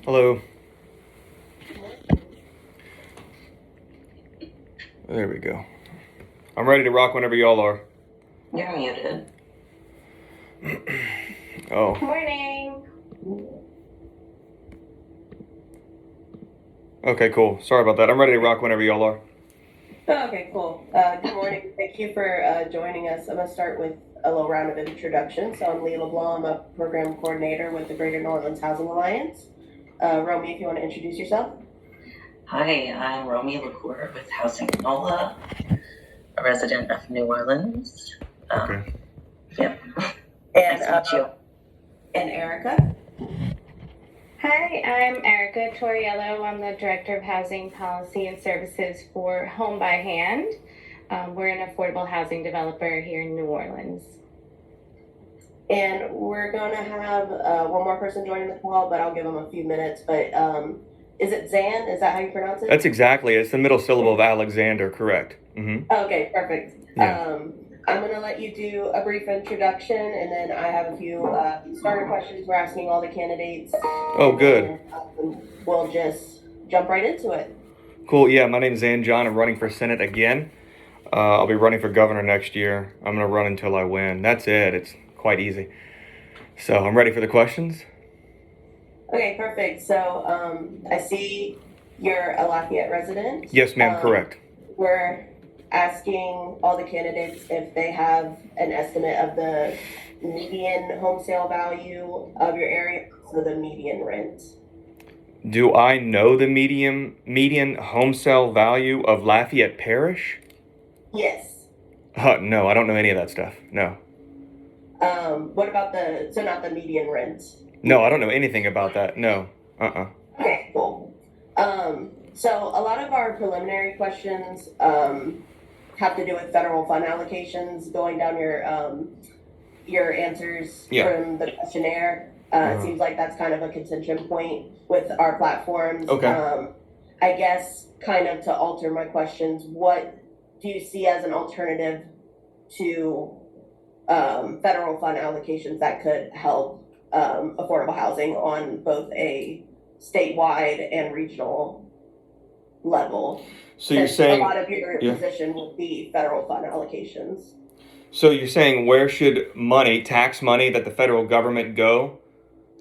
Hello. There we go. I'm ready to rock whenever y'all are. You're muted. Oh. Morning. Okay, cool. Sorry about that. I'm ready to rock whenever y'all are. Okay, cool. Good morning. Thank you for joining us. I'm going to start with a little round of introduction. So I'm Lee LeBlanc. I'm a program coordinator with the Greater New Orleans Housing Alliance. Romy, if you want to introduce yourself. Hi, I'm Romy LaCour with Housing GNOHA, a resident of New Orleans. Okay. Yep. And, Nice to meet you. And Erica. Hi, I'm Erica Toriello. I'm the Director of Housing Policy and Services for Home by Hand. We're an affordable housing developer here in New Orleans. And we're going to have one more person joining the call, but I'll give them a few minutes. But is it Zan? Is that how you pronounce it? That's exactly it. It's the middle syllable of Alexander, correct. Mm-hmm. Okay, perfect. Yeah. I'm going to let you do a brief introduction, and then I have a few starter questions we're asking all the candidates. Oh, good. And, we'll just jump right into it. Cool. Yeah, my name's Zan John. I'm running for Senate again. I'll be running for governor next year. I'm going to run until I win. That's it. It's quite easy. So I'm ready for the questions. Okay, perfect. So I see you're a Lafayette resident. Yes, ma'am. Correct. We're asking all the candidates if they have an estimate of the median home sale value of your area, so the median rent. Do I know the median home sale value of Lafayette Parish? Yes. No, I don't know any of that stuff. No. What about not the median rent? No, I don't know anything about that. No. Okay, cool. So a lot of our preliminary questions have to do with federal fund allocations. Going down your answers from the questionnaire, it seems like that's kind of a contention point with our platforms. Okay. I guess kind of to alter my questions, what do you see as an alternative to federal fund allocations that could help affordable housing on both a statewide and regional level? So you're saying a lot of your position would be federal fund allocations. So you're saying where should money, tax money that the federal government go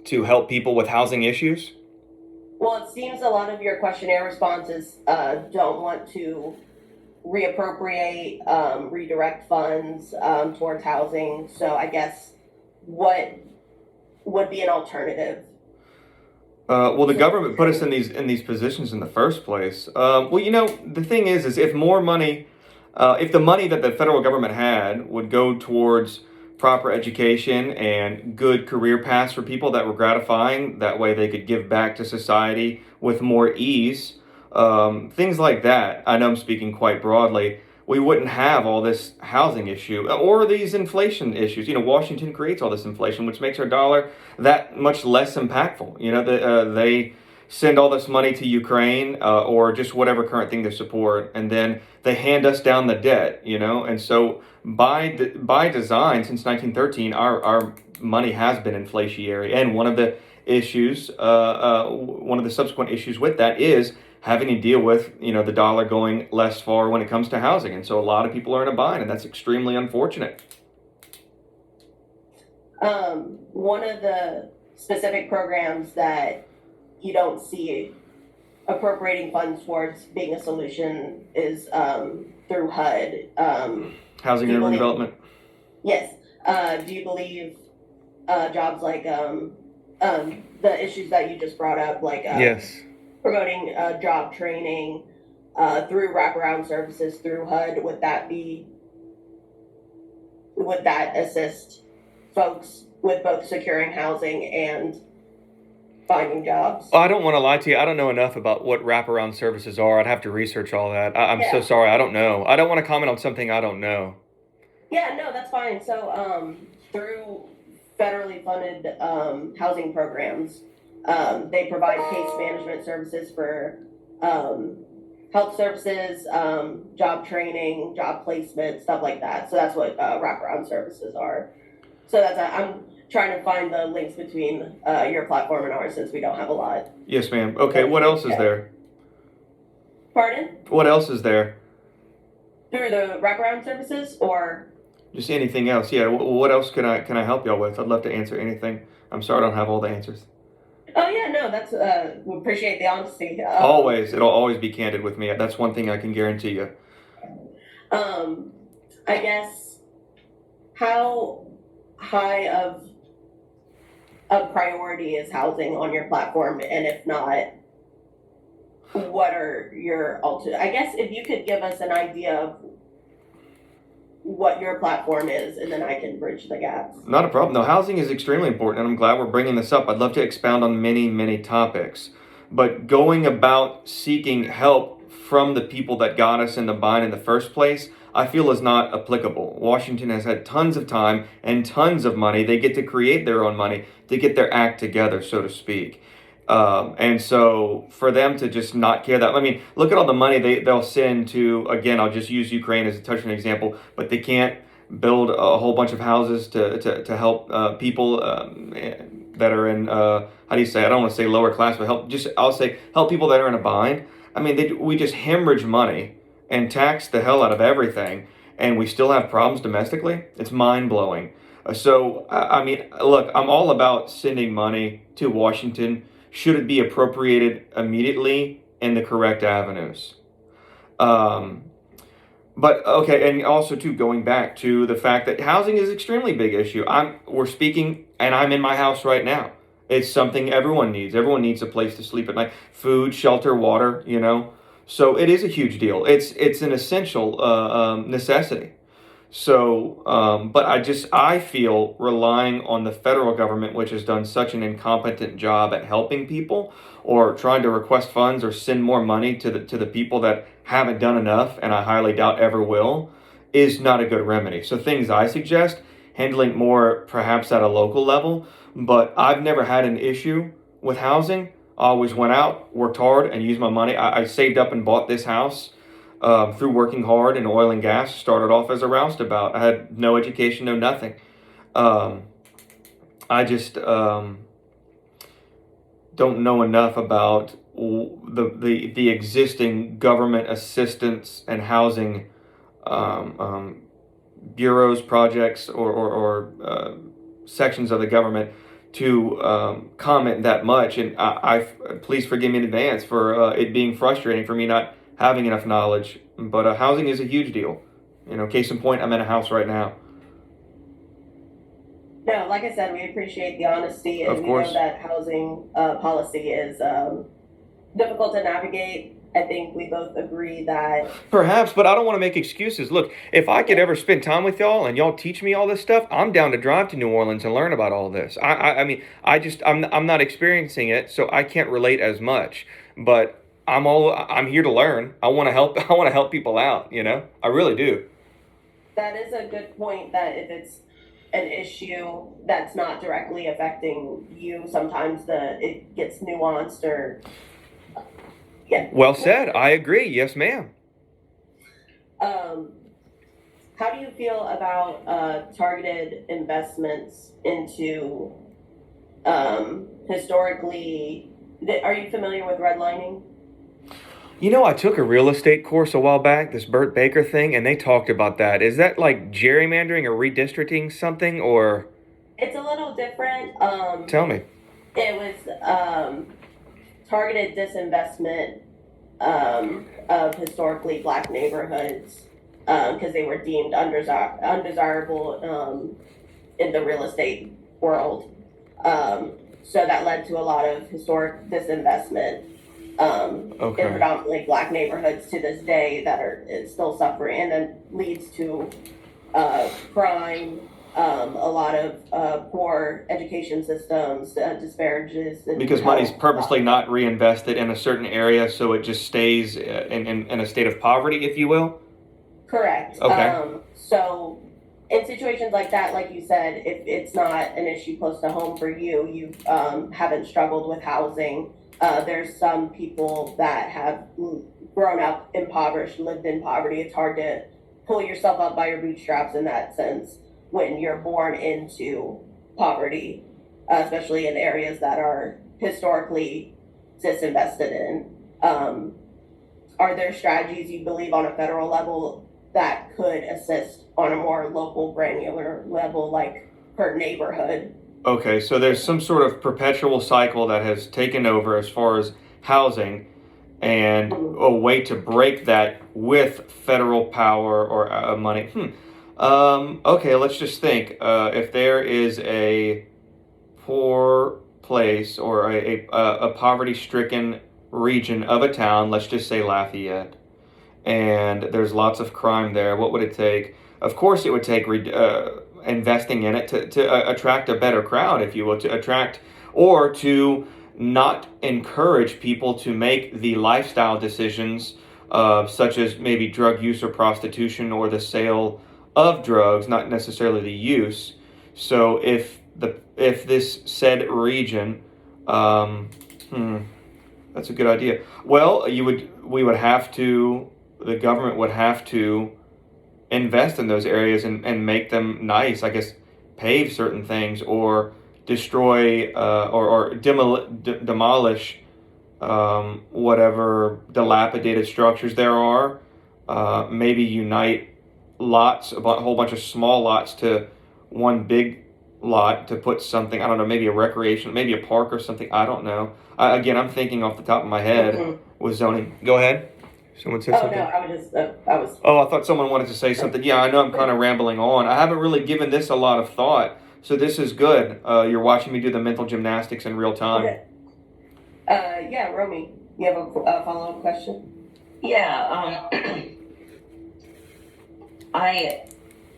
to help people with housing issues? Well, it seems a lot of your questionnaire responses don't want to reappropriate, redirect funds towards housing. So I guess what would be an alternative? Well, the government put us in these positions in the first place. Well, the thing is if more money, if the money that the federal government had would go towards proper education and good career paths for people that were gratifying, that way they could give back to society with more ease, things like that. I know I'm speaking quite broadly. We wouldn't have all this housing issue or these inflation issues. Washington creates all this inflation, which makes our dollar that much less impactful. They send all this money to Ukraine or just whatever current thing they support, and then they hand us down the debt. And so by design, since 1913, our money has been inflationary, and one of the issues, one of the subsequent issues with that is having to deal with, the dollar going less far when it comes to housing. And so a lot of people are in a bind, and that's extremely unfortunate. One of the specific programs that you don't see appropriating funds towards being a solution is through HUD. Housing and Urban Development. Yes. Do you believe jobs like the issues that you just brought up, like yes, promoting job training through wraparound services through HUD, would that assist folks with both securing housing and finding jobs? I don't want to lie to you. I don't know enough about what wraparound services are. I'd have to research all that. I'm so sorry. I don't know. I don't want to comment on something I don't know. Yeah, no, that's fine. So through federally funded housing programs, they provide case management services for health services, job training, job placement, stuff like that. So that's what wraparound services are. So trying to find the links between your platform and ours since we don't have a lot. Yes, ma'am. Okay, what else is there? Pardon? What else is there? Through the wraparound services or? Just anything else? Yeah. What else can I help y'all with? I'd love to answer anything. I'm sorry I don't have all the answers. Oh yeah, no, that's we appreciate the honesty. Always, it'll always be candid with me. That's one thing I can guarantee you. I guess how high of a priority is housing on your platform, and if not, what are your I guess if you could give us an idea of what your platform is, and then I can bridge the gaps. Not a problem. No, housing is extremely important, and I'm glad we're bringing this up. I'd love to expound on many, many topics. But going about seeking help from the people that got us in the bind in the first place, I feel is not applicable. Washington has had tons of time and tons of money. They get to create their own money to get their act together, so to speak. And so for them to just not care that, I mean, look at all the money they'll send to, again, I'll just use Ukraine as a touching example, but they can't build a whole bunch of houses to help people that are in, how do you say, I don't want to say lower class, but I'll say help people that are in a bind. I mean, we just hemorrhage money and tax the hell out of everything, and we still have problems domestically. It's mind-blowing. So, I mean, look, I'm all about sending money to Washington should it be appropriated immediately in the correct avenues. But okay, and also too, going back to the fact that housing is an extremely big issue. We're speaking, and I'm in my house right now. It's something everyone needs. Everyone needs a place to sleep at night, food, shelter, water. So it is a huge deal. It's an essential necessity. So, but I feel relying on the federal government, which has done such an incompetent job at helping people, or trying to request funds or send more money to the people that haven't done enough, and I highly doubt ever will, is not a good remedy. So things I suggest, handling more perhaps at a local level, but I've never had an issue with housing. I always went out, worked hard, and used my money. I saved up and bought this house through working hard in oil and gas. Started off as a roustabout. I had no education, no nothing. I just don't know enough about the existing government assistance and housing bureaus, projects, or sections of the government to comment that much. And I please forgive me in advance for it being frustrating for me not having enough knowledge. But housing is a huge deal. Case in point, I'm in a house right now. No, like I said, we appreciate the honesty, and Of course. we know that housing policy is difficult to navigate. I think we both agree that. Perhaps, but I don't want to make excuses. Look, if I could ever spend time with y'all and y'all teach me all this stuff, I'm down to drive to New Orleans and learn about all this. I mean, I'm not experiencing it, so I can't relate as much. But I'm here to learn. I want to help. I want to help people out. I really do. That is a good point, that if it's an issue that's not directly affecting you, sometimes it gets nuanced or. Yeah. Well said. I agree. Yes, ma'am. How do you feel about targeted investments into historically? Are you familiar with redlining? I took a real estate course a while back, this Burt Baker thing, and they talked about that. Is that like gerrymandering or redistricting something, or? It's a little different. Tell me. It was targeted disinvestment of historically black neighborhoods because they were deemed undesirable in the real estate world. So that led to a lot of historic disinvestment in predominantly black neighborhoods to this day that are still suffering, and then leads to crime, a lot of poor education systems, disparages. Because money's purposely not reinvested in a certain area, so it just stays in a state of poverty, if you will? Correct. Okay. So in situations like that, like you said, if it's not an issue close to home for you, you haven't struggled with housing. There's some people that have grown up impoverished, lived in poverty. It's hard to pull yourself up by your bootstraps in that sense when you're born into poverty, especially in areas that are historically disinvested in. Are there strategies you believe on a federal level that could assist on a more local, granular level, like per neighborhood? Okay, so there's some sort of perpetual cycle that has taken over as far as housing, and a way to break that with federal power or money. Okay, let's just think. If there is a poor place or a poverty-stricken region of a town, let's just say Lafayette, and there's lots of crime there, what would it take? Of course, it would take investing in it to attract a better crowd, if you will, to attract or to not encourage people to make the lifestyle decisions, such as maybe drug use or prostitution or the sale of drugs, not necessarily the use. So if this said region, that's a good idea. Well, the government would have to invest in those areas and make them nice, I guess, pave certain things or destroy or demolish whatever dilapidated structures there are. Maybe unite lots, a whole bunch of small lots to one big lot to put something, I don't know, maybe a recreation, maybe a park or something, I don't know. Again, I'm thinking off the top of my head with zoning. Go ahead. Someone said something? No, I was. Oh, I thought someone wanted to say something. Yeah, I know I'm kind of rambling on. I haven't really given this a lot of thought, so this is good. You're watching me do the mental gymnastics in real time. Okay. Yeah, Romy, you have a follow-up question? Yeah, I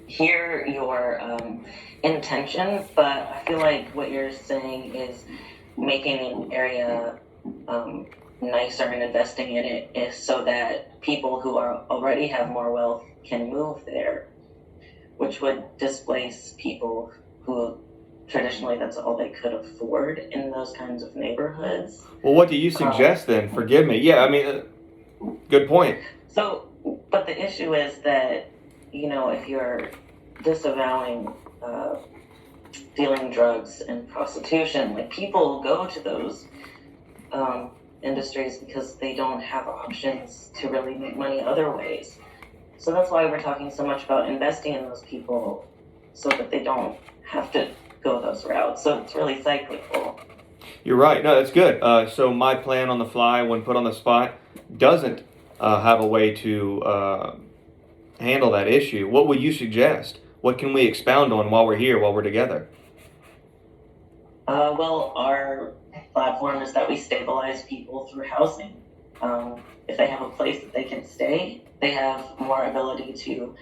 hear your intention, but I feel like what you're saying is making an area nicer and investing in it is so that people who already have more wealth can move there, which would displace people who traditionally that's all they could afford in those kinds of neighborhoods. Well, what do you suggest then? Forgive me. Yeah, I mean, good point. So, but the issue is that, if you're disavowing dealing drugs and prostitution, like people go to those industries because they don't have options to really make money other ways. So that's why we're talking so much about investing in those people so that they don't have to go those routes. So it's really cyclical. You're right. No, that's good. So my plan on the fly, when put on the spot, doesn't have a way to handle that issue. What would you suggest? What can we expound on while we're here, while we're together? Well, our platform is that we stabilize people through housing. If they have a place that they can stay, they have more ability to,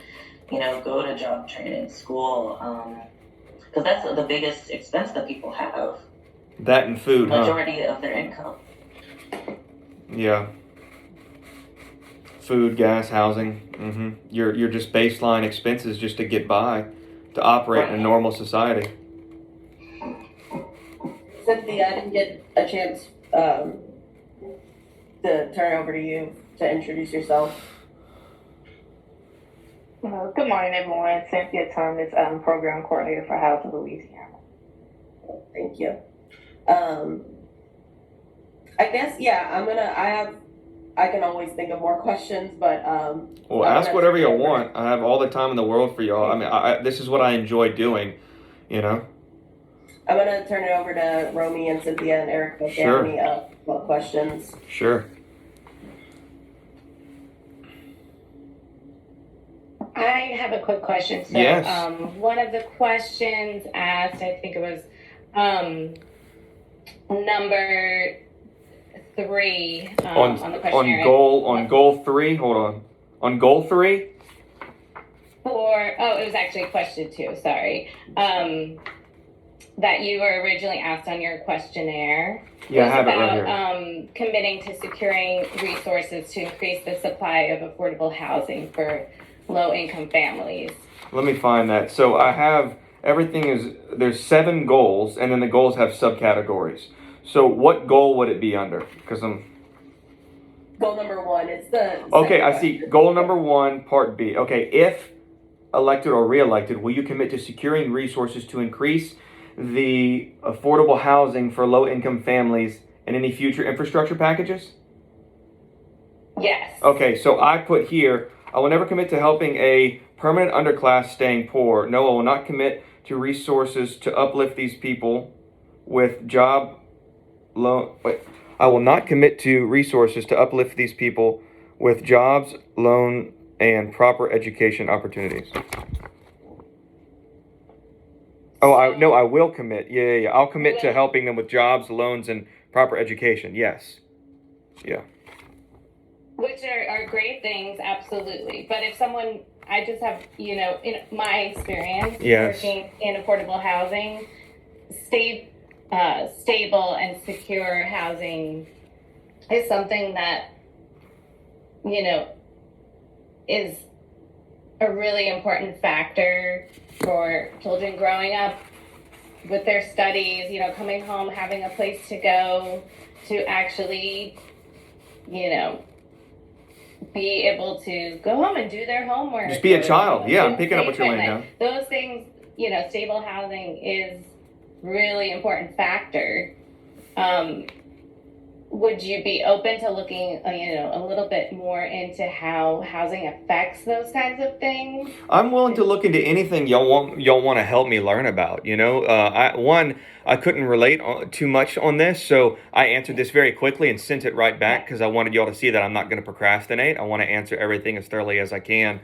go to job training, school, because that's the biggest expense that people have. That and food, Majority of their income. Yeah. Food, gas, housing. You're just baseline expenses just to get by, to operate in a normal society. Cynthia, I didn't get a chance to turn over to you to introduce yourself. Good morning, everyone. Cynthia Thomas, Program Coordinator for Housing Louisiana. Thank you. I guess, yeah, I can always think of more questions, but well, ask whatever you want. I have all the time in the world for y'all. I mean, this is what I enjoy doing, I'm gonna turn it over to Romy and Cynthia and Eric if they have any questions. Sure. I have a quick question. So, yes. One of the questions asked, I think it was number 3 on the questionnaire. On goal 3. Hold on. On goal 3. It was actually question 2. Sorry. That you were originally asked on your questionnaire. Yeah, I have about, it right here. Committing to securing resources to increase the supply of affordable housing for low-income families. Let me find that. So I have there's 7 goals, and then the goals have subcategories. So what goal would it be under? Because goal number 1. It's the okay. I see. Goal number 1, part B. Okay, if elected or re-elected, will you commit to securing resources to increase the affordable housing for low-income families in any future infrastructure packages? Yes. Okay, so I put here, I will never commit to helping a permanent underclass staying poor. No, I will not commit to resources to uplift these people with job loan. Wait, I will not commit to resources to uplift these people with jobs, loan, and proper education opportunities. Oh, I will commit. Yeah. I'll commit to helping them with jobs, loans, and proper education. Yes. Yeah. Which are great things, absolutely. But if someone, I just have, in my experience working in affordable housing, stable and secure housing is something that, is a really important factor for children growing up with their studies, coming home, having a place to go, to actually, be able to go home and do their homework. Just be a child. Yeah, I'm picking up what you're laying down. Those things, stable housing is really important factor. Would you be open to looking, a little bit more into how housing affects those kinds of things? I'm willing to look into anything y'all want to help me learn about. I couldn't relate too much on this, so I answered this very quickly and sent it right back because I wanted y'all to see that I'm not going to procrastinate. I want to answer everything as thoroughly as I can.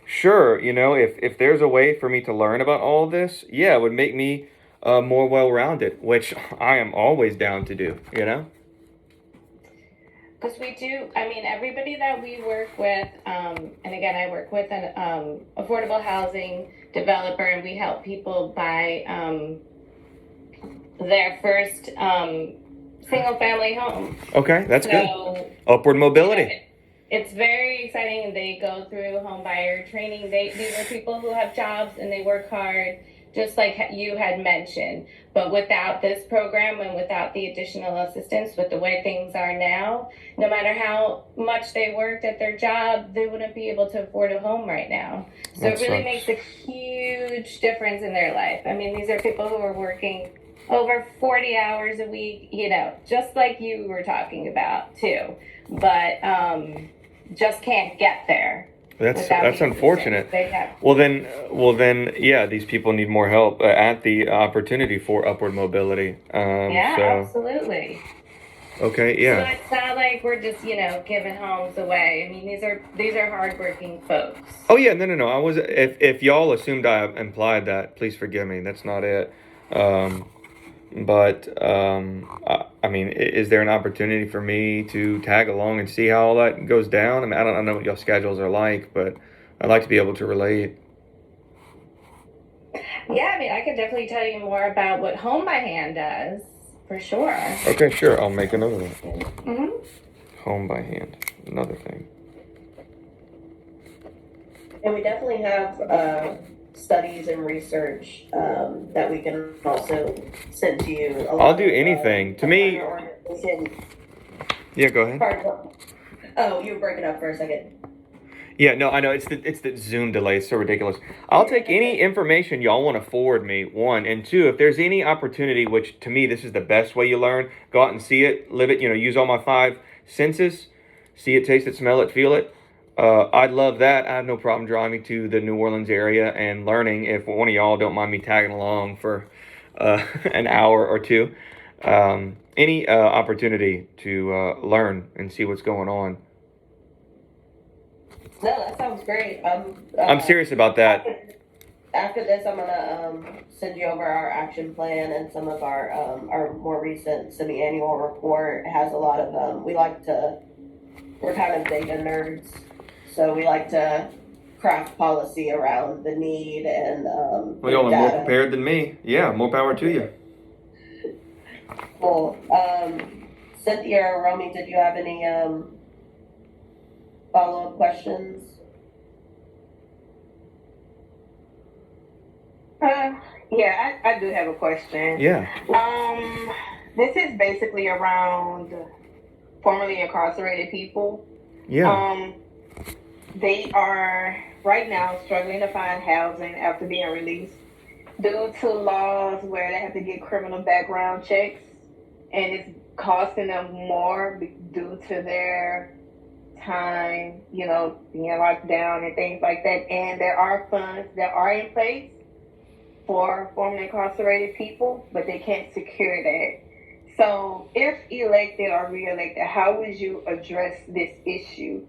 Sure, if there's a way for me to learn about all of this, yeah, it would make me more well-rounded, which I am always down to do, Because we do, everybody that we work with, and again, I work with an affordable housing developer, and we help people buy their first single-family home. Okay, that's good. Upward mobility. It's very exciting. They go through home buyer training. These are people who have jobs and they work hard, just like you had mentioned. But without this program and without the additional assistance, with the way things are now, no matter how much they worked at their job, they wouldn't be able to afford a home right now. So it really makes a huge difference in their life. These are people who are working over 40 hours a week, just like you were talking about too. But just can't get there. That's unfortunate. Well then, yeah, these people need more help at the opportunity for upward mobility. Absolutely. Okay, yeah. So it's not like we're just, giving homes away. These are hardworking folks. Oh yeah, no. I was if y'all assumed I implied that, please forgive me. That's not it. Is there an opportunity for me to tag along and see how all that goes down? I don't know what y'all schedules are like, but I'd like to be able to relate. Yeah, I can definitely tell you more about what Home by Hand does, for sure. Okay, sure. I'll make a note of that. Mm-hmm. Home by Hand, another thing. And we definitely have studies and research that we can also send to you. I'll do anything. To me. Yeah, go ahead. Oh, you were breaking up for a second. Yeah, no, I know it's the Zoom delay. It's so ridiculous. I'll take any information y'all want to forward me. One and two, if there's any opportunity, which to me this is the best way you learn. Go out and see it, live it. Use all my 5 senses. See it, taste it, smell it, feel it. I'd love that. I have no problem driving to the New Orleans area and learning if one of y'all don't mind me tagging along for an hour or two. Any opportunity to learn and see what's going on. No, that sounds great. I'm serious about that. After this, I'm gonna send you over our action plan and some of our more recent semi-annual report. It has a lot of we're kind of data nerds. So we like to craft policy around the need and well, y'all are more prepared than me. Yeah, more power to you. Cool. Cynthia or Romy, did you have any follow-up questions? Yeah, I do have a question. Yeah. This is basically around formerly incarcerated people. Yeah. They are right now struggling to find housing after being released. due to laws where they have to get criminal background checks, and it's costing them more due to their time, being locked down and things like that. And there are funds that are in place for formerly incarcerated people, but they can't secure that. So if elected or re-elected, how would you address this issue?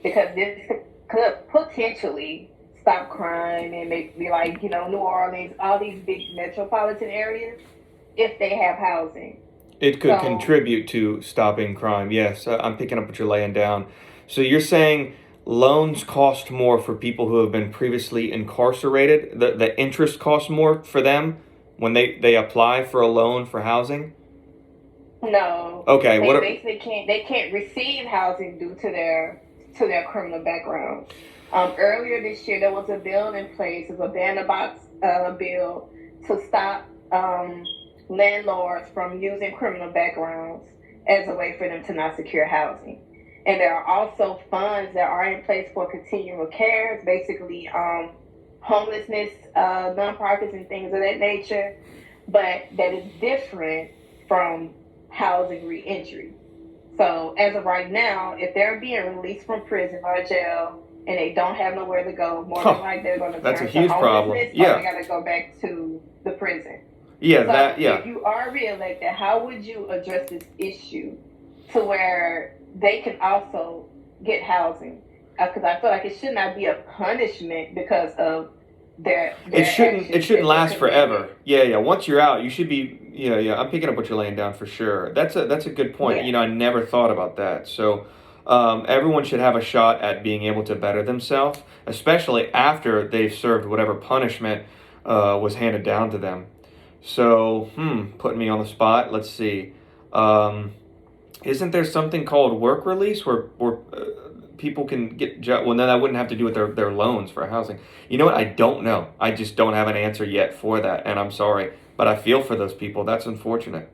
Because this could potentially stop crime and maybe like, New Orleans, all these big metropolitan areas, if they have housing. It could contribute to stopping crime. Yes, I'm picking up what you're laying down. So you're saying loans cost more for people who have been previously incarcerated? The interest costs more for them when they apply for a loan for housing? No. Okay. They can't receive housing due to their criminal background. Earlier this year, there was a bill in place, it was a ban-the-box bill to stop landlords from using criminal backgrounds as a way for them to not secure housing. And there are also funds that are in place for continual care, basically homelessness nonprofits and things of that nature, but that is different from housing reentry. So as of right now, if they're being released from prison or jail and they don't have nowhere to go, more than likely they're going to turn to homelessness, or they got to go back to the prison. Yeah, If you are reelected, how would you address this issue to where they can also get housing? Because I feel like it should not be a punishment because of their it shouldn't last forever. Yeah. Once you're out, you should be. Yeah. I'm picking up what you're laying down for sure. That's a good point. Yeah. I never thought about that. So everyone should have a shot at being able to better themselves, especially after they've served whatever punishment was handed down to them. So, putting me on the spot. Let's see. Isn't there something called work release where people can get well, then I wouldn't have to do with their loans for housing. You know what? I don't know. I just don't have an answer yet for that, and I'm sorry, but I feel for those people. That's unfortunate.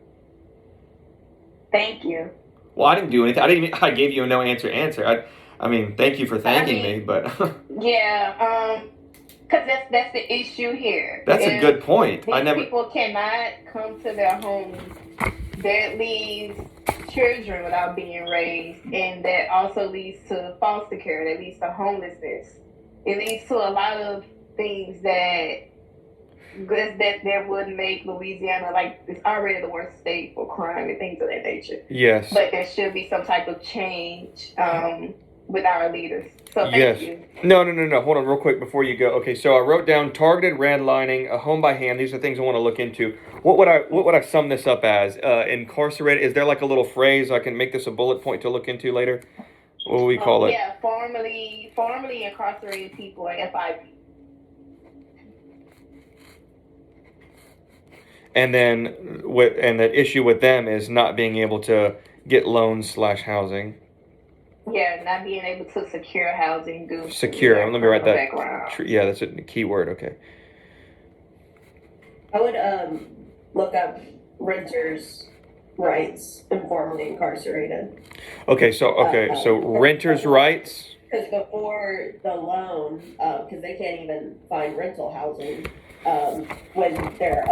Thank you. Well, I didn't do anything. I gave you a no answer. I mean, thank you for thanking me, but yeah, because that's the issue here. That's a good point. These people cannot come to their homes. That leaves children without being raised, and that also leads to foster care. That leads to homelessness. It leads to a lot of things that would make Louisiana, like, it's already the worst state for crime and things of that nature. Yes. But there should be some type of change with our leaders. So thank you. No. Hold on real quick before you go. Okay, so I wrote down targeted redlining, a home by hand. These are things I want to look into. What would I sum this up as? Incarcerated. Is there like a little phrase I can make this a bullet point to look into later? What would we call it? Yeah, formerly incarcerated people, or FIP. And then the issue with them is not being able to get loans / housing. Yeah, not being able to secure housing due secure. Let me write that. Background. Yeah, that's a key word. Okay. I would look up renters' rights and formerly incarcerated. Okay, so renters' rights. Because before the loan, because they can't even find rental housing, when they're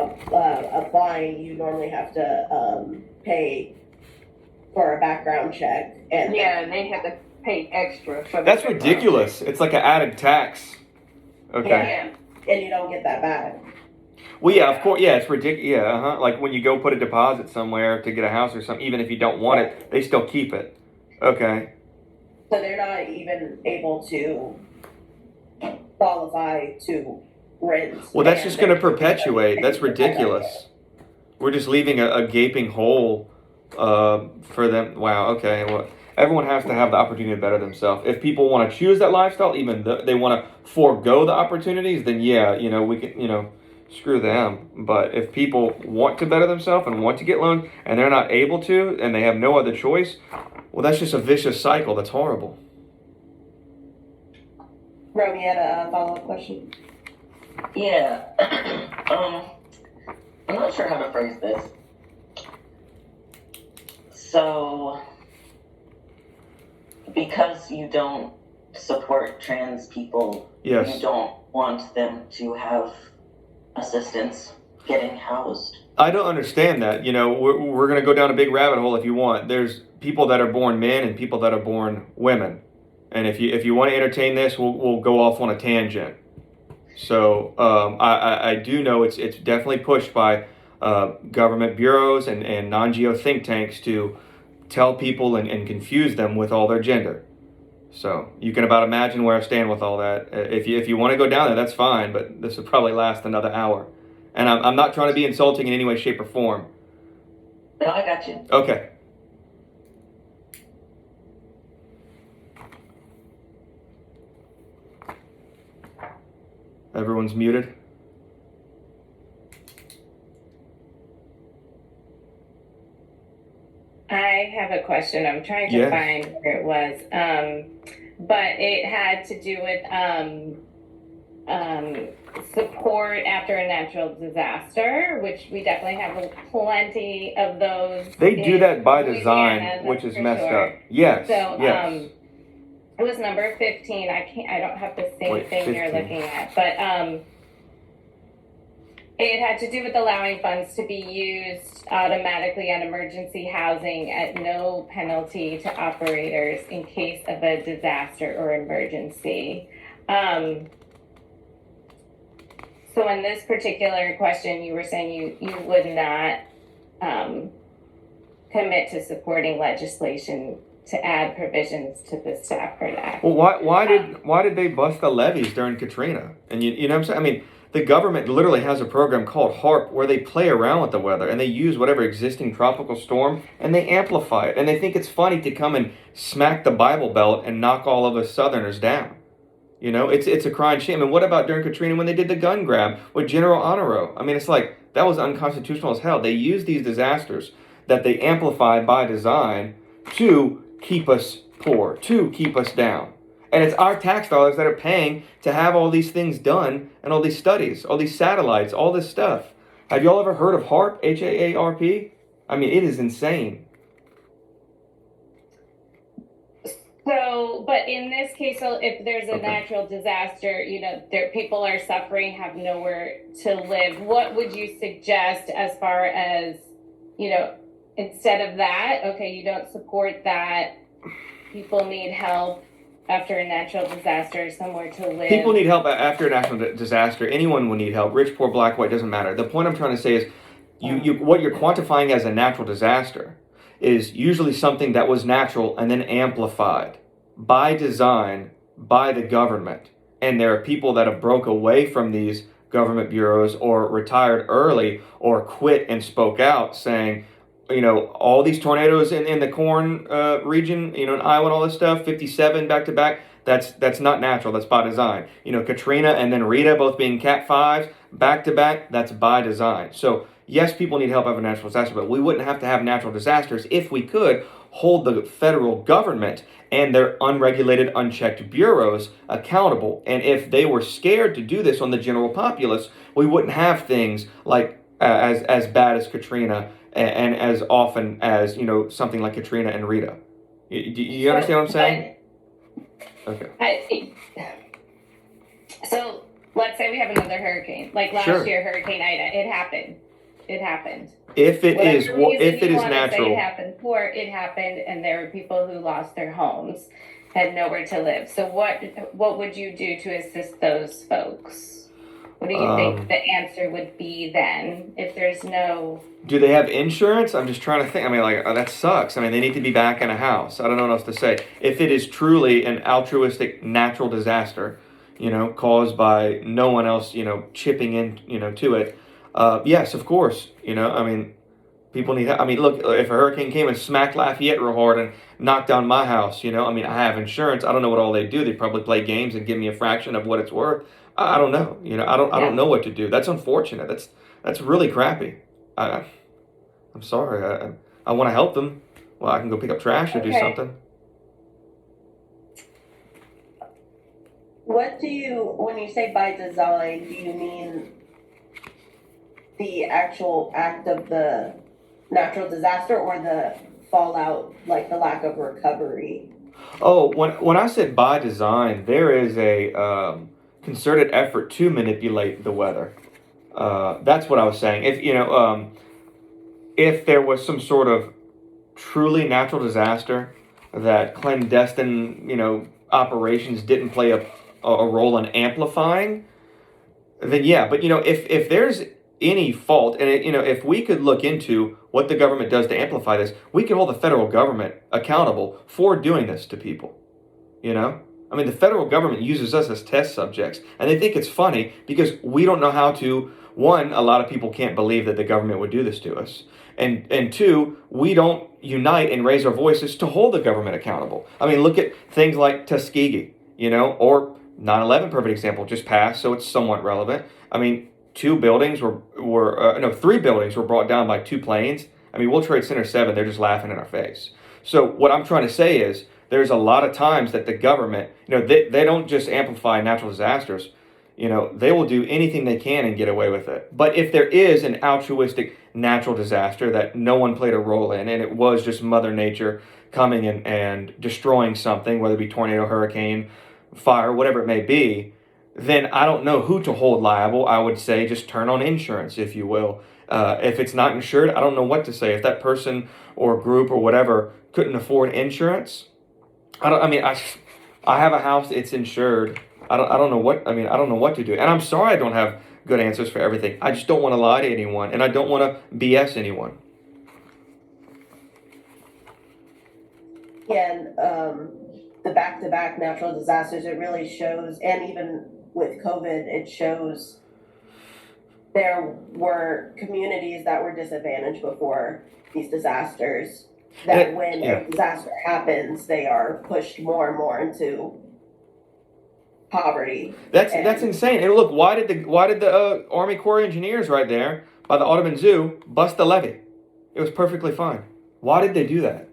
applying, you normally have to pay for a background check. And they have to pay extra for That's ridiculous. It's like an added tax. Okay. Yeah, and you don't get that back. Well, yeah, of course. Yeah, it's ridiculous. Yeah, like when you go put a deposit somewhere to get a house or something, even if you don't want it, they still keep it. Okay. So they're not even able to qualify to rent. Well, that's just going to perpetuate. That's ridiculous. We're just leaving a gaping hole for them. Wow. Okay. Well, everyone has to have the opportunity to better themselves. If people want to choose that lifestyle, even though they want to forego the opportunities, then yeah, we can, screw them. But if people want to better themselves and want to get loans and they're not able to and they have no other choice, well, that's just a vicious cycle. That's horrible. Romy had a follow-up question. Yeah. I'm not sure how to phrase this. So, because you don't support trans people, Yes. you don't want them to have assistance getting housed. I don't understand that. We're going to go down a big rabbit hole if you want. There's people that are born men and people that are born women. And if you want to entertain this, we'll go off on a tangent. So I do know it's definitely pushed by government bureaus and non-geo think tanks to tell people and confuse them with all their gender. So you can about imagine where I stand with all that. If you want to go down there, that's fine, but this will probably last another hour. And I'm not trying to be insulting in any way, shape, or form. No, I got you. Okay. Everyone's muted. I have a question. I'm trying to find where it was. But it had to do with support after a natural disaster, which we definitely have plenty of those. They do that by design, Louisiana, which is for messed sure. up. Yes. So yes. it was number 15. I don't have the same Wait, thing 15. you're looking at, but it had to do with allowing funds to be used automatically on emergency housing at no penalty to operators in case of a disaster or emergency. So in this particular question, you were saying you would not commit to supporting legislation to add provisions to the Stafford Act. Well, why did they bust the levees during Katrina? And you know what I'm saying? I mean, the government literally has a program called HARP where they play around with the weather and they use whatever existing tropical storm and they amplify it. And they think it's funny to come and smack the Bible Belt and knock all of us Southerners down. It's a crying shame. And what about during Katrina when they did the gun grab with General Honoro? I mean, it's like, that was unconstitutional as hell. They use these disasters that they amplify by design to keep us poor, to keep us down. And it's our tax dollars that are paying to have all these things done and all these studies, all these satellites, all this stuff. Have y'all ever heard of HARP, HAARP? I mean, it is insane. So, but in this case, so if there's a natural disaster, people are suffering, have nowhere to live. What would you suggest as far as, instead of that, okay, you don't support that, people need help after a natural disaster, somewhere to live. People need help after a natural disaster. Anyone will need help. Rich, poor, black, white, doesn't matter. The point I'm trying to say is what you're quantifying as a natural disaster is usually something that was natural and then amplified by design by the government. And there are people that have broke away from these government bureaus or retired early or quit and spoke out saying, all these tornadoes in the corn region, in Iowa and all this stuff, 57 back to back, that's not natural, that's by design. Katrina and then Rita both being Cat 5s back to back, that's by design. So yes, people need help after natural disaster, but we wouldn't have to have natural disasters if we could hold the federal government and their unregulated, unchecked bureaus accountable. And if they were scared to do this on the general populace, we wouldn't have things like as bad as Katrina and as often as, something like Katrina and Rita. You understand what I'm saying? Okay. So let's say we have another hurricane, like last year, Hurricane Ida. It happened. If it is natural, it happened, and there were people who lost their homes, had nowhere to live. So what would you do to assist those folks? What do you think the answer would be then if there's no? Do they have insurance? I'm just trying to think. I mean, that sucks. I mean, they need to be back in a house. I don't know what else to say. If it is truly an altruistic natural disaster, caused by no one else, chipping in, to it. Yes, of course. I mean, people need. I mean, look, if a hurricane came and smacked Lafayette real hard and knocked down my house, I mean, I have insurance. I don't know what all they do. They probably play games and give me a fraction of what it's worth. I don't know. I don't know what to do. That's unfortunate. That's really crappy. I'm sorry. I want to help them. Well, I can go pick up trash or do something. What do you, when you say by design, do you mean the actual act of the natural disaster or the fallout, like the lack of recovery? Oh, when I said by design, there is a concerted effort to manipulate the weather. That's what I was saying. If there was some sort of truly natural disaster that clandestine, operations didn't play a role in amplifying, then yeah. But if there's any fault, and if we could look into what the government does to amplify this, we can hold the federal government accountable for doing this to people. I mean, the federal government uses us as test subjects, and they think it's funny because we don't know how to. One, a lot of people can't believe that the government would do this to us. And two, we don't unite and raise our voices to hold the government accountable. I mean, look at things like Tuskegee, or 9/11, perfect example, just passed, so it's somewhat relevant. I mean, three buildings were brought down by two planes. I mean, World Trade Center 7, they're just laughing in our face. So what I'm trying to say is there's a lot of times that the government, they don't just amplify natural disasters. They will do anything they can and get away with it. But if there is an altruistic natural disaster that no one played a role in, and it was just Mother Nature coming in and destroying something, whether it be tornado, hurricane, fire, whatever it may be, then I don't know who to hold liable. I would say just turn on insurance, if you will. If it's not insured, I don't know what to say. If that person or group or whatever couldn't afford insurance, I have a house, it's insured. I don't know what to do. And I'm sorry I don't have good answers for everything. I just don't want to lie to anyone, and I don't want to BS anyone. Yeah, and the back-to-back natural disasters, it really shows, and even with COVID, it shows there were communities that were disadvantaged before these disasters, that when a disaster happens, they are pushed more and more into poverty. That's insane. And look, why did the Army Corps of Engineers right there by the Audubon Zoo bust the levee? It was perfectly fine. Why did they do that?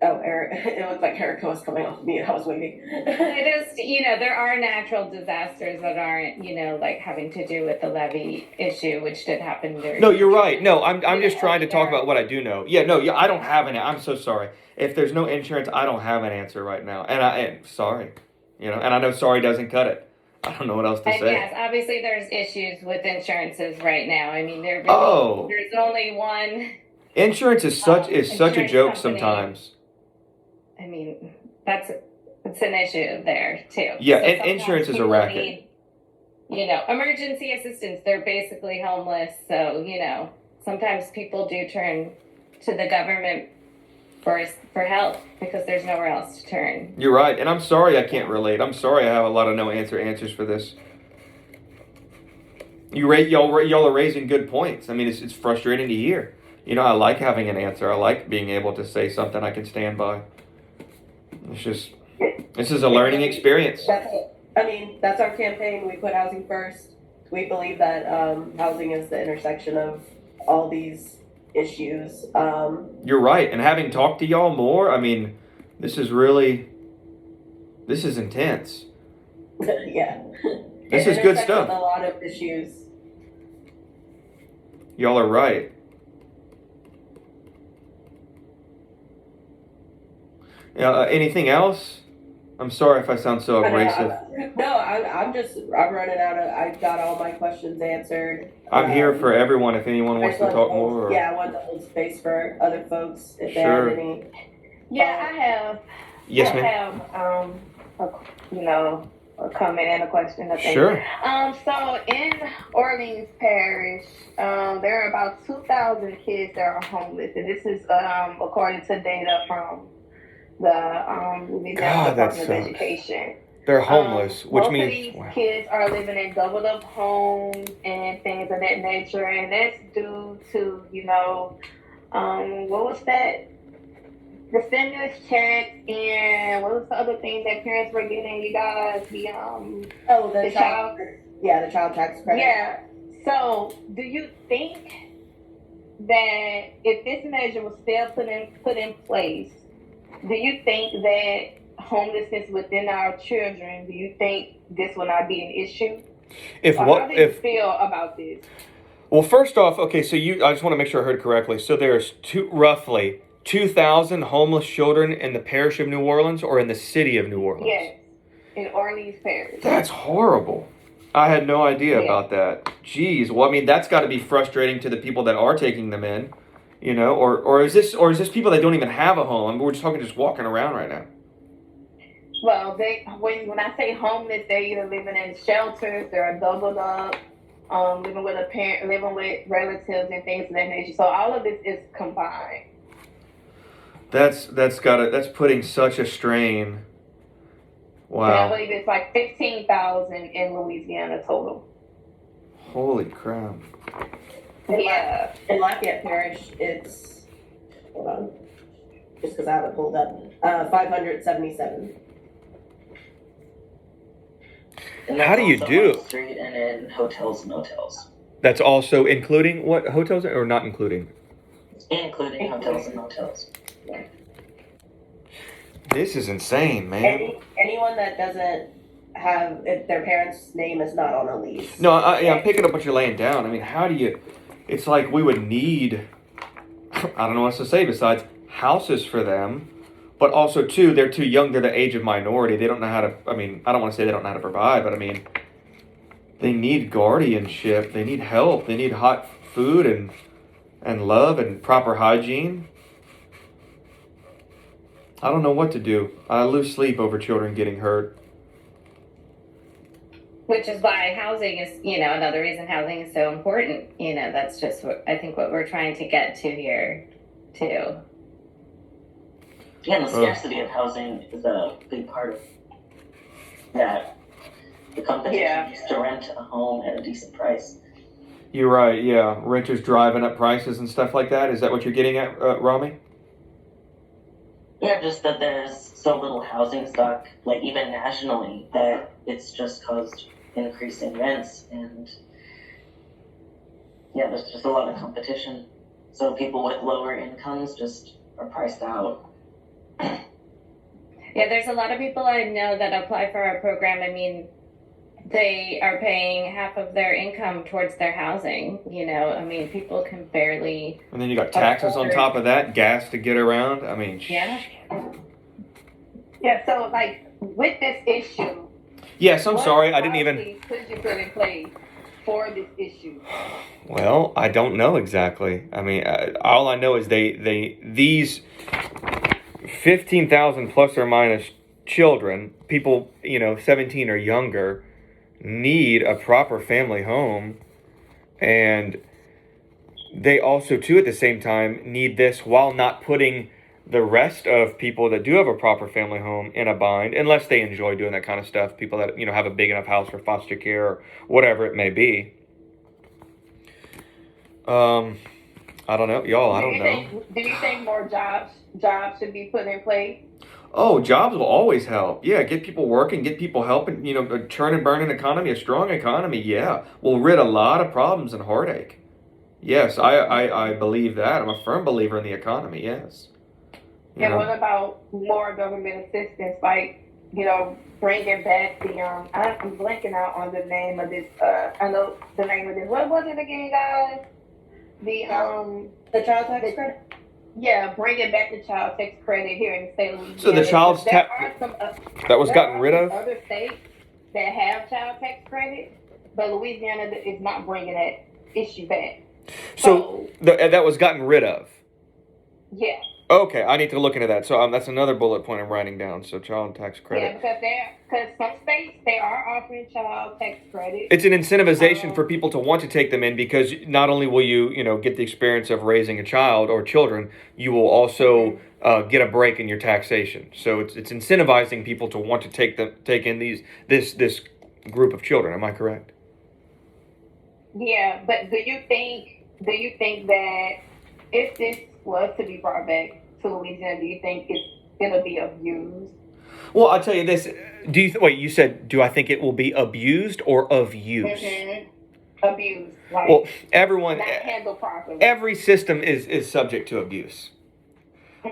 Oh, Eric, it looked like Erica was coming off mute. I was waiting. It is, there are natural disasters that aren't, like having to do with the levee issue, which did happen during. No, you're right. No, I'm just trying to talk about what I do know. Yeah, no, I don't have I'm so sorry. If there's no insurance, I don't have an answer right now. And sorry, and I know sorry doesn't cut it. I don't know what else to say. Yes, obviously there's issues with insurances right now. I mean, there's only one. Insurance is such a joke company. Sometimes. I mean, it's an issue there too. Yeah, so and insurance is a racket. Need, emergency assistance. They're basically homeless, so sometimes people do turn to the government for help because there's nowhere else to turn. You're right, and I'm sorry I can't relate. I'm sorry I have a lot of no answers for this. Y'all are raising good points. I mean, it's frustrating to hear. I like having an answer. I like being able to say something I can stand by. This is a learning experience. That's our campaign. We put housing first. We believe that housing is the intersection of all these issues. You're right. And having talked to y'all more, I mean, this is intense. Yeah. This is good stuff. A lot of issues. Y'all are right. Anything else? I'm sorry if I sound so abrasive. I'm running out of. I've got all my questions answered. I'm here for everyone if anyone wants to talk more. Yeah, I want to hold space for other folks if they have any. Yeah, I have. Yes, ma'am. I have, a comment and a question. I think. Sure. So in Orleans Parish, there are about 2,000 kids that are homeless, and this is according to data from the Louisiana Department of Education. They're homeless, which most means of these kids are living in doubled up homes and things of that nature, and that's due to what was that? The stimulus check, and what was the other thing that parents were getting? You guys, the child tax credit. Yeah. So, do you think that if this measure was still put in place, do you think that homelessness within our children, do you think this will not be an issue? How do you feel about this? Well, first off, okay, so I just want to make sure I heard correctly. So there's roughly 2,000 homeless children in the parish of New Orleans or in the city of New Orleans? Yes. in Orleans Parish. That's horrible. I had no idea Yeah. about that. Jeez. Well, I mean, that's got to be frustrating to the people that are taking them in, or is this people that don't even have a home? I mean, we're just talking just walking around right now. Well, when I say homeless, they're either living in shelters, they're doubled up, living with a parent, living with relatives and things of that nature. So all of this is combined. That's putting such a strain. And I Wow. believe it's like 15,000 in Louisiana total. Holy crap. Yeah. In Lafayette Parish, it's, hold on, just because I have it pulled up, 577. And How that's do you also do? on the street and in hotels and motels, That's also including what hotels or not including? including hotels and motels. This is insane, man. Anyone that doesn't have, if their parents' name is not on a lease. No, I'm picking up what you're laying down. I mean, how do you? It's like we would need. I don't know what else to say besides houses for them, but also too, they're too young. They're the age of minority. They don't know how to. I mean, I don't want to say they don't know how to provide, but I mean, they need guardianship. They need help. They need hot food and love and proper hygiene. I don't know what to do. I lose sleep over children getting hurt. Which is why housing is, another reason housing is so important. That's just what I think what we're trying to get to here, too. Yeah, and the scarcity of housing is a big part of that. The competition used to rent a home at a decent price. You're right. Yeah, renters driving up prices and stuff like that. Is that what you're getting at, Rami? Yeah, just that there's so little housing stock, like even nationally, that it's just caused increasing rents, and yeah, there's just a lot of competition. So people with lower incomes just are priced out. Yeah, there's a lot of people I know that apply for our program. I mean, they are paying half of their income towards their housing. I mean, people can barely. And then you got taxes on top of that, gas to get around. I mean, Yeah. Yeah, so like with this issue. yes, I'm what sorry, I didn't even. policies could you put in place for this issue? Well, I don't know exactly. I mean, all I know is these 15,000 plus or minus children, people 17 or younger, need a proper family home, and they also too at the same time need this while not putting the rest of people that do have a proper family home in a bind, unless they enjoy doing that kind of stuff. People that have a big enough house for foster care or whatever it may be. I don't know, y'all. I don't know. Do you think more jobs should be put in place? Oh, jobs will always help. Yeah, get people working, get people helping. A churn and burning economy, a strong economy. Yeah, will rid a lot of problems and heartache. Yes, I believe that. I'm a firm believer in the economy. Yes. And what about more government assistance, like bringing back the I'm blanking out on the name of this. I know the name of this. What was it again, guys? The child tax credit? Yeah, bringing back the child tax credit here in the state of Louisiana. So the child's tax that was gotten rid of. Other states that have child tax credit, but Louisiana is not bringing that issue back. So that was gotten rid of. Yeah. Okay, I need to look into that. So that's another bullet point I'm writing down. So child tax credit. Yeah, because some states they are offering child tax credit. It's an incentivization for people to want to take them in, because not only will you get the experience of raising a child or children, you will also get a break in your taxation. So it's incentivizing people to want to take in this group of children. Am I correct? Yeah, but do you think that if this was to be brought back to Louisiana, do you think it's gonna be abused? Well, I'll tell you this. Do you wait? You said, do I think it will be abused or of use? Abused. Like, Well, everyone, not handled properly. every system is subject to abuse.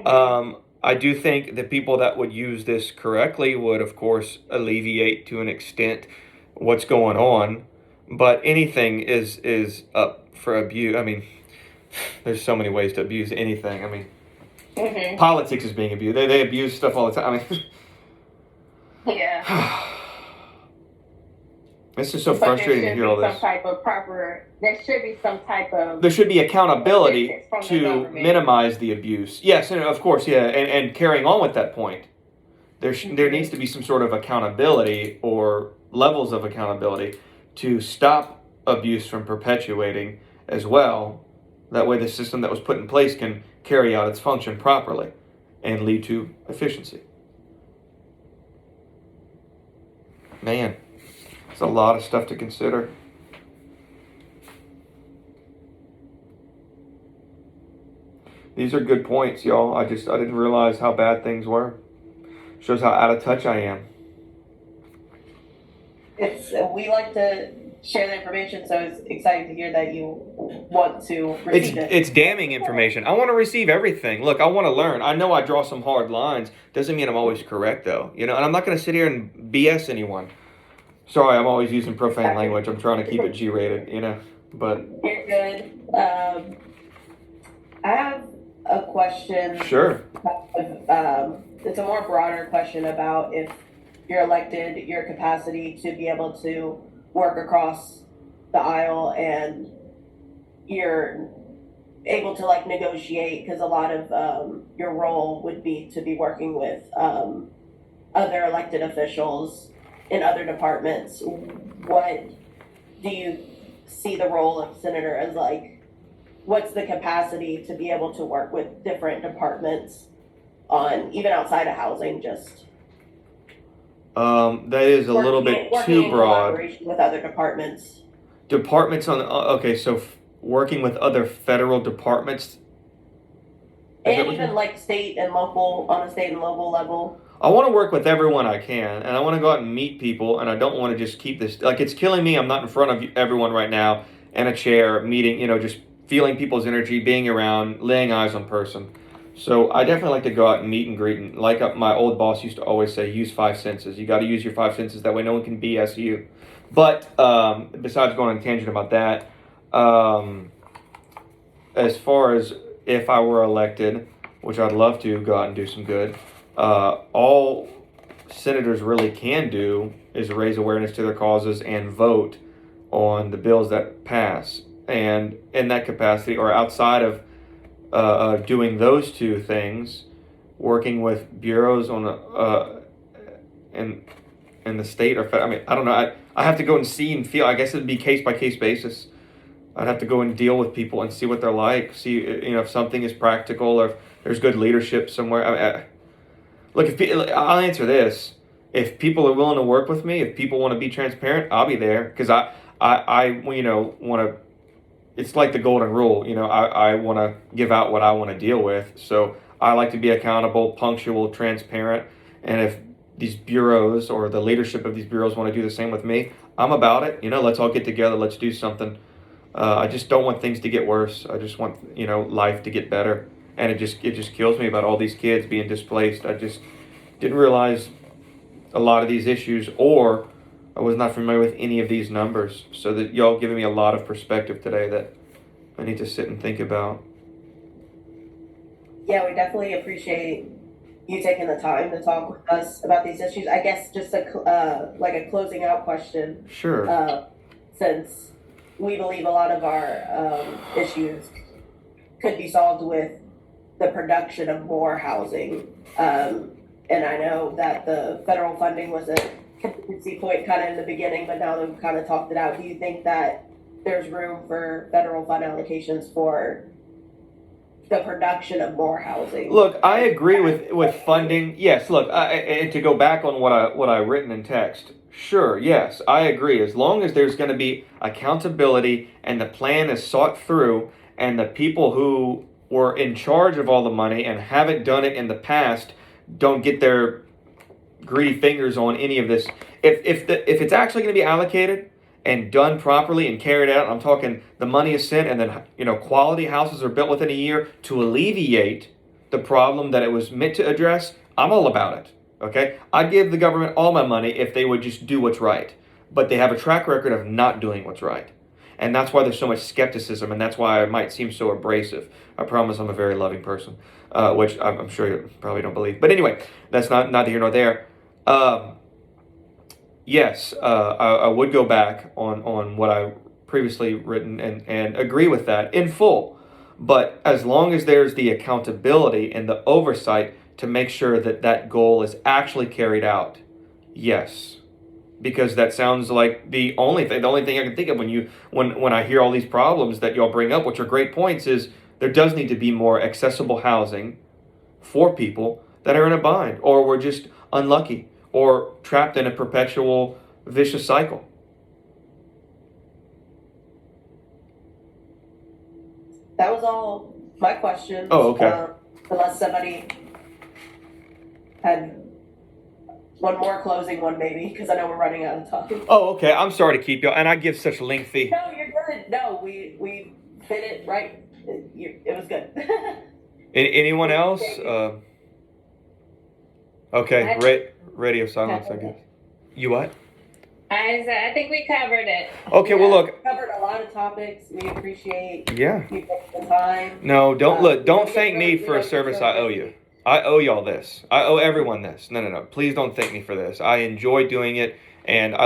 I do think the people that would use this correctly would, of course, alleviate to an extent what's going on. But anything is up for abuse. I mean, there's so many ways to abuse anything. I mean, politics is being abused. They abuse stuff all the time. I mean, Yeah. This is so But frustrating to hear all there this. should be some type of There should be accountability assistance from the to government. minimize the abuse. Yes, and of course, yeah, and carrying on with that point, there needs to be some sort of accountability or levels of accountability to stop abuse from perpetuating as well. That way, the system that was put in place can carry out its function properly and lead to efficiency. Man, it's a lot of stuff to consider. These are good points, y'all. I didn't realize how bad things were. Shows how out of touch I am. We like to share the information, so it's exciting to hear that you want to receive it. It's damning information. I want to receive everything. Look, I want to learn. I know I draw some hard lines. Doesn't mean I'm always correct, though. And I'm not going to sit here and BS anyone. Sorry, I'm always using profane language. I'm trying to keep it G-rated, but... You're good. I have a question. Sure. It's a more broader question about if you're elected, your capacity to be able to work across the aisle and you're able to negotiate, because a lot of your role would be to be working with other elected officials in other departments. What do you see the role of senator as what's the capacity to be able to work with different departments on, even outside of housing, just that is a little bit working too in broad. collaboration with other departments? Departments on okay, so working with other federal departments, And even state and local, on a state and local level. I want to work with everyone I can, and I want to go out and meet people, and I don't want to just keep this it's killing me. I'm not in front of everyone right now in a chair meeting, just feeling people's energy, being around, laying eyes on person. So I definitely like to go out and meet and greet, and my old boss used to always say, use 5 senses. You got to use your 5 senses, that way no one can BS you. But besides going on a tangent about that, as far as if I were elected, which I'd love to go out and do some good, all senators really can do is raise awareness to their causes and vote on the bills that pass. And in that capacity, or outside of doing those two things, working with bureaus on in the state or I don't know. I have to go and see and feel. I guess it'd be case by case basis. I'd have to go and deal with people and see what they're like. See if something is practical or if there's good leadership somewhere. Look, I'll answer this. If people are willing to work with me, if people want to be transparent, I'll be there, because I want to. It's like the golden rule, I want to give out what I want to deal with. So I like to be accountable, punctual, transparent. And if these bureaus or the leadership of these bureaus want to do the same with me, I'm about it. Let's all get together. Let's do something. I just don't want things to get worse. I just want, life to get better. And it just kills me about all these kids being displaced. I just didn't realize a lot of these issues, or I was not familiar with any of these numbers. So that y'all giving me a lot of perspective today that I need to sit and think about. Yeah, we definitely appreciate you taking the time to talk with us about these issues. I guess just a closing out question. Sure. Since we believe a lot of our issues could be solved with the production of more housing. And I know that the federal funding was a contingency point kind of in the beginning, but now that we've kind of talked it out, do you think that there's room for federal fund allocations for the production of more housing? Look, I agree with funding. Yes, look, and to go back on what I written in text, sure, yes, I agree. As long as there's going to be accountability and the plan is sought through, and the people who were in charge of all the money and haven't done it in the past don't get their greedy fingers on any of this. If it's actually going to be allocated and done properly and carried out, I'm talking the money is sent and then quality houses are built within a year to alleviate the problem that it was meant to address, I'm all about it. Okay, I'd give the government all my money if they would just do what's right. But they have a track record of not doing what's right. And that's why there's so much skepticism, and that's why I might seem so abrasive. I promise I'm a very loving person, which I'm sure you probably don't believe. But anyway, that's not neither here nor there. yes, I would go back on what I previously written and agree with that in full. But as long as there's the accountability and the oversight to make sure that that goal is actually carried out, yes. Because that sounds like the only thing I can think of when I hear all these problems that y'all bring up, which are great points, is there does need to be more accessible housing for people that are in a bind or were just unlucky or trapped in a perpetual vicious cycle. That was all my questions. Oh, okay. Unless somebody had one more closing one, maybe, because I know we're running out of time. Oh, okay. I'm sorry to keep y'all, and I give such lengthy. No, you're good. No, we fit it right. It was good. Anyone else? Okay, radio silence, I guess. You what? I think we covered it. Okay, well, look. Covered a lot of topics. We appreciate Yeah. you taking the time. No, don't thank me for a service I owe you. I owe y'all this. I owe everyone this. No. Please don't thank me for this. I enjoy doing it, and I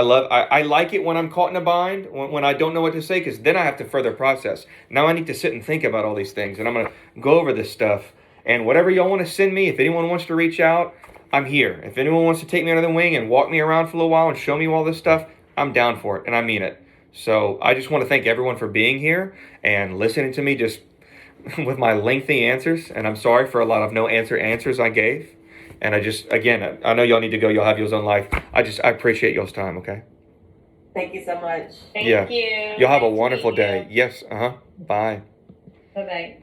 like it when I'm caught in a bind, when I don't know what to say, because then I have to further process. Now I need to sit and think about all these things, and I'm going to go over this stuff. And whatever y'all want to send me, if anyone wants to reach out, I'm here. If anyone wants to take me under the wing and walk me around for a little while and show me all this stuff, I'm down for it, and I mean it. So I just want to thank everyone for being here and listening to me just with my lengthy answers, and I'm sorry for a lot of no answer answers I gave. And again, I know y'all need to go. Y'all have y'all's own life. I appreciate y'all's time, okay? Thank you so much. Thank Yeah. you. Y'all have a Nice to wonderful meet you. day. Yes, Bye. Bye-bye.